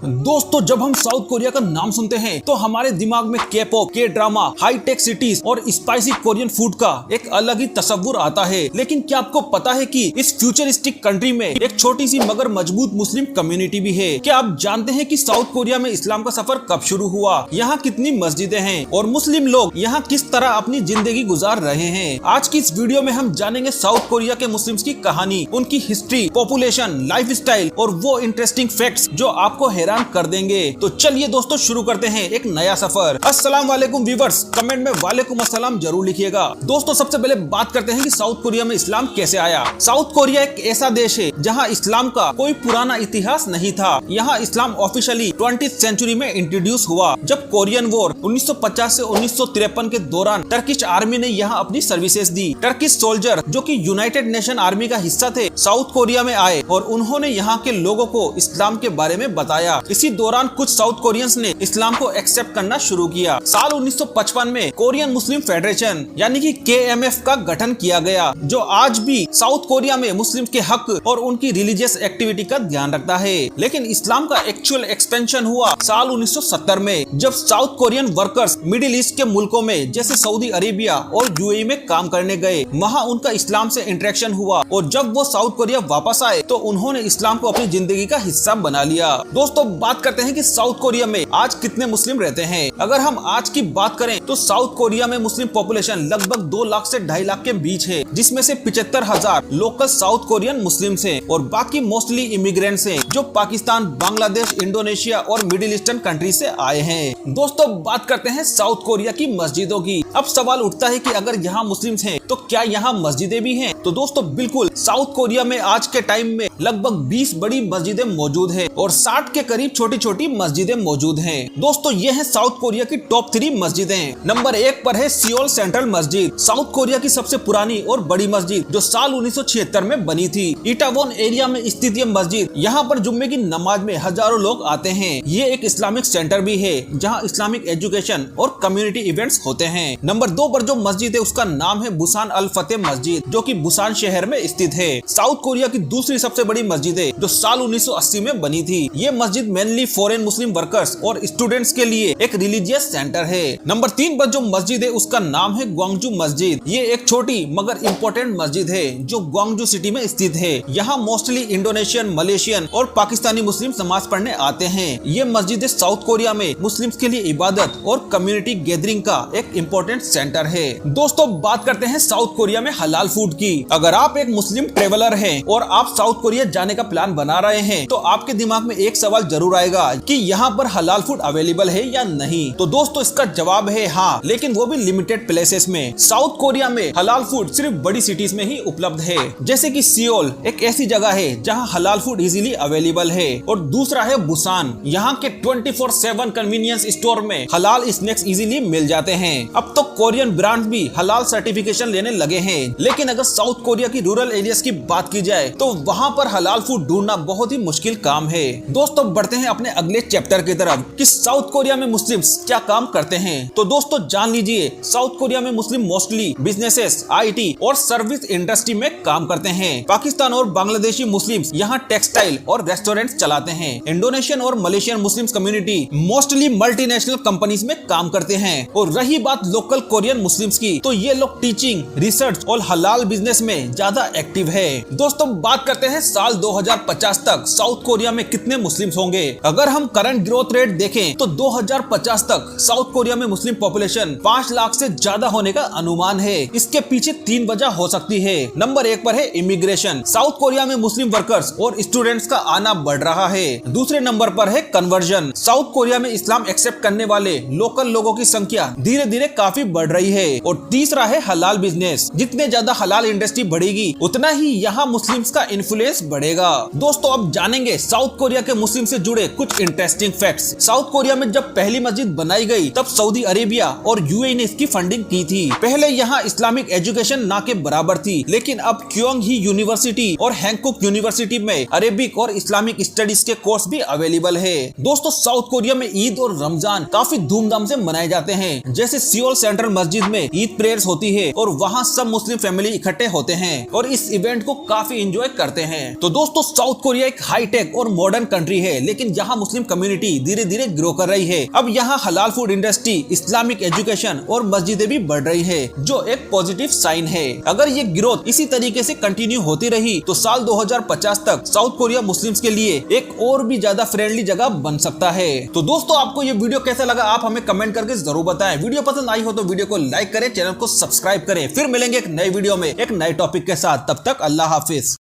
दोस्तों जब हम साउथ कोरिया का नाम सुनते हैं तो हमारे दिमाग में के पॉप, के ड्रामा, हाई टेक सिटीज और स्पाइसी कोरियन फूड का एक अलग ही तस्वुर आता है। लेकिन क्या आपको पता है कि इस फ्यूचरिस्टिक कंट्री में एक छोटी सी मगर मजबूत मुस्लिम कम्युनिटी भी है। क्या आप जानते हैं कि साउथ कोरिया में इस्लाम का सफर कब शुरू हुआ, यहाँ कितनी मस्जिदें हैं और मुस्लिम लोग यहाँ किस तरह अपनी जिंदगी गुजार रहे हैं। आज की इस वीडियो में हम जानेंगे साउथ कोरिया के मुस्लिम्स की कहानी, उनकी हिस्ट्री, पॉपुलेशन, लाइफ स्टाइल और वो इंटरेस्टिंग फैक्ट्स जो आपको हैरान कर देंगे। तो चलिए दोस्तों शुरू करते हैं एक नया सफर। अस्सलाम वालेकुम व्यूअर्स, कमेंट में वालेकुम अस्सलाम जरूर लिखिएगा। दोस्तों सबसे पहले बात करते हैं कि साउथ कोरिया में इस्लाम कैसे आया। साउथ कोरिया एक ऐसा देश है जहां इस्लाम का कोई पुराना इतिहास नहीं था। यहां इस्लाम ऑफिशियली 20th सेंचुरी में इंट्रोड्यूस हुआ जब कोरियन वॉर 1950 से 1953 के दौरान टर्किश आर्मी ने यहां अपनी सर्विसेज दी। टर्किश सोल्जर जो कि यूनाइटेड नेशन आर्मी का हिस्सा थे साउथ कोरिया में आए और उन्होंने यहाँ के लोगों को इस्लाम के बारे में बताया। इसी दौरान कुछ साउथ कोरियंस ने इस्लाम को एक्सेप्ट करना शुरू किया। साल 1955 में कोरियन मुस्लिम फेडरेशन यानी कि KMF का गठन किया गया जो आज भी साउथ कोरिया में मुस्लिम के हक और उनकी रिलीजियस एक्टिविटी का ध्यान रखता है। लेकिन इस्लाम का एक्चुअल एक्सपेंशन हुआ साल 1970 में जब south Korean workers middle east के मुल्कों में जैसे सऊदी अरेबिया और UAE में काम करने गए। वहाँ उनका इस्लाम से इंटरेक्शन हुआ और जब वो साउथ कोरिया वापस आए तो उन्होंने इस्लाम को अपनी जिंदगी का हिस्सा बना लिया। दोस्तों बात करते हैं कि साउथ कोरिया में आज कितने मुस्लिम रहते हैं। अगर हम आज की बात करें तो साउथ कोरिया में मुस्लिम पॉपुलेशन लगभग 2 लाख से 2.5 लाख के बीच है, जिसमें से 75,000 लोकल साउथ कोरियन मुस्लिम्स हैं और बाकी मोस्टली इमिग्रेंट्स हैं जो पाकिस्तान, बांग्लादेश, इंडोनेशिया और मिडिल ईस्टर्न कंट्री से आए हैं। दोस्तों बात करते हैं साउथ कोरिया की मस्जिदों की। अब सवाल उठता है कि अगर यहाँ मुस्लिम्स हैं तो क्या यहाँ मस्जिदें भी हैं? तो दोस्तों बिल्कुल, साउथ कोरिया में आज के टाइम में लगभग 20 बड़ी मस्जिदें मौजूद है और 60 के करीब छोटी छोटी मस्जिदें मौजूद हैं। दोस्तों ये है साउथ कोरिया की टॉप 3 मस्जिदें। नंबर 1 पर है सियोल सेंट्रल मस्जिद, साउथ कोरिया की सबसे पुरानी और बड़ी मस्जिद जो साल 1976 में बनी थी। इटावोन एरिया में स्थित ये मस्जिद, यहाँ पर जुम्मे की नमाज में हजारों लोग आते हैं। ये एक इस्लामिक सेंटर भी है जहाँ इस्लामिक एजुकेशन और कम्युनिटी इवेंट्स होते हैं। नंबर 2 पर जो मस्जिद है उसका नाम है बुसान अल फतेह मस्जिद जो कि बुसान शहर में स्थित है। साउथ कोरिया की दूसरी सबसे बड़ी मस्जिद है जो साल 1980 में बनी थी। ये मस्जिद मेनली फॉरेन मुस्लिम वर्कर्स और स्टूडेंट्स के लिए एक रिलीजियस सेंटर है। नंबर 3 पर जो मस्जिद है उसका नाम है ग्वांगजू मस्जिद। ये एक छोटी मगर इम्पोर्टेंट मस्जिद है जो ग्वांगजू सिटी में स्थित है। यहाँ मोस्टली इंडोनेशियन, मलेशियन और पाकिस्तानी मुस्लिम नमाज पढ़ने आते हैं। ये मस्जिद साउथ कोरिया में मुस्लिम्स के लिए इबादत और कम्युनिटी गैदरिंग का एक इम्पोर्टेंट सेंटर है। दोस्तों बात करते हैं साउथ कोरिया में हलाल फूड की। अगर आप एक मुस्लिम ट्रेवलर हैं और आप साउथ कोरिया जाने का प्लान बना रहे हैं तो आपके दिमाग में एक सवाल जरूर आएगा कि यहाँ पर हलाल फूड अवेलेबल है या नहीं। तो दोस्तों इसका जवाब है हाँ, लेकिन वो भी लिमिटेड प्लेसेस में। साउथ कोरिया में हलाल फूड सिर्फ बड़ी सिटीज में ही उपलब्ध है, जैसे कि सियोल एक ऐसी जगह है जहाँ हलाल फूड इजीली अवेलेबल है और दूसरा है बुसान। यहाँ के 24/7 कन्वीनियंस स्टोर में हलाल स्नैक्स इजीली मिल जाते हैं। अब तो कोरियन ब्रांड्स भी हलाल सर्टिफिकेशन लेने लगे हैं। लेकिन अगर साउथ कोरिया की रूरल एरियाज की बात की जाए तो वहाँ पर हलाल फूड ढूंढना बहुत ही मुश्किल काम है। दोस्तों बढ़ते हैं अपने अगले चैप्टर की तरफ कि साउथ कोरिया में मुस्लिम्स क्या काम करते हैं। तो दोस्तों जान लीजिए, साउथ कोरिया में मुस्लिम मोस्टली बिजनेसेस, IT और सर्विस इंडस्ट्री में काम करते हैं। पाकिस्तान और बांग्लादेशी मुस्लिम्स यहाँ टेक्सटाइल और रेस्टोरेंट चलाते हैं। इंडोनेशियन और Malaysian Muslim community mostly multinational companies में काम करते हैं। और रही बात लोकल कोरियन मुस्लिम्स की, तो ये लोग टीचिंग, रिसर्च और हलाल बिजनेस में ज्यादा एक्टिव है। दोस्तों बात करते हैं साल 2050 तक साउथ कोरिया में कितने मुस्लिम्स होंगे। अगर हम करंट ग्रोथ रेट देखें तो 2050 तक साउथ कोरिया में मुस्लिम पॉपुलेशन 5 लाख से ज्यादा होने का अनुमान है। इसके पीछे 3 वजह हो सकती है। नंबर 1 पर है इमिग्रेशन। साउथ कोरिया में मुस्लिम वर्कर्स और स्टूडेंट्स का आना बढ़ रहा है। दूसरे नंबर पर है कन्वर्जन। साउथ कोरिया में इस्लाम एक्सेप्ट करने वाले लोकल लोगों की संख्या धीरे धीरे काफी बढ़ रही है। और तीसरा है हलाल बिजनेस। जितने ज्यादा हलाल इंडस्ट्री बढ़ेगी उतना ही यहाँ मुस्लिम्स का इन्फ्लुएंस बढ़ेगा। दोस्तों अब जानेंगे साउथ कोरिया के मुस्लिम से जुड़े कुछ इंटरेस्टिंग फैक्ट्स। साउथ कोरिया में जब पहली मस्जिद बनाई गई तब सऊदी अरेबिया और UAE ने इसकी फंडिंग की थी। पहले यहाँ इस्लामिक एजुकेशन ना के बराबर थी, लेकिन अब क्योंग ही यूनिवर्सिटी और हैंगकुक यूनिवर्सिटी में अरेबिक और इस्लामिक स्टडीज के कोर्स भी अवेलेबल है। दोस्तों साउथ कोरिया में ईद और रमजान काफी धूमधाम से मनाए जाते हैं। जैसे सियोल सेंट्रल मस्जिद में ईद प्रेयर्स होती है और वहाँ सब मुस्लिम फैमिली इकट्ठे होते हैं और इस इवेंट को काफी एंजॉय करते हैं। तो दोस्तों साउथ कोरिया एक हाईटेक और मॉडर्न कंट्री है, लेकिन यहाँ मुस्लिम कम्युनिटी धीरे धीरे ग्रो कर रही है। अब यहाँ हलाल फूड इंडस्ट्री, इस्लामिक एजुकेशन और मस्जिदें भी बढ़ रही है, जो एक पॉजिटिव साइन है। अगर ये ग्रोथ इसी तरीके से कंटिन्यू होती रही तो साल 2050 तक साउथ कोरिया मुस्लिम्स के लिए एक और भी ज्यादा फ्रेंडली जगह बन सकता है। तो दोस्तों, आपको ये वीडियो कैसा लगा आप हमें कमेंट करके जरूर बताएं। वीडियो पसंद आई हो तो वीडियो को लाइक करें, चैनल को सब्सक्राइब करें। फिर मिलेंगे एक नए वीडियो में एक नए टॉपिक के साथ। तब तक अल्लाह हाफिज।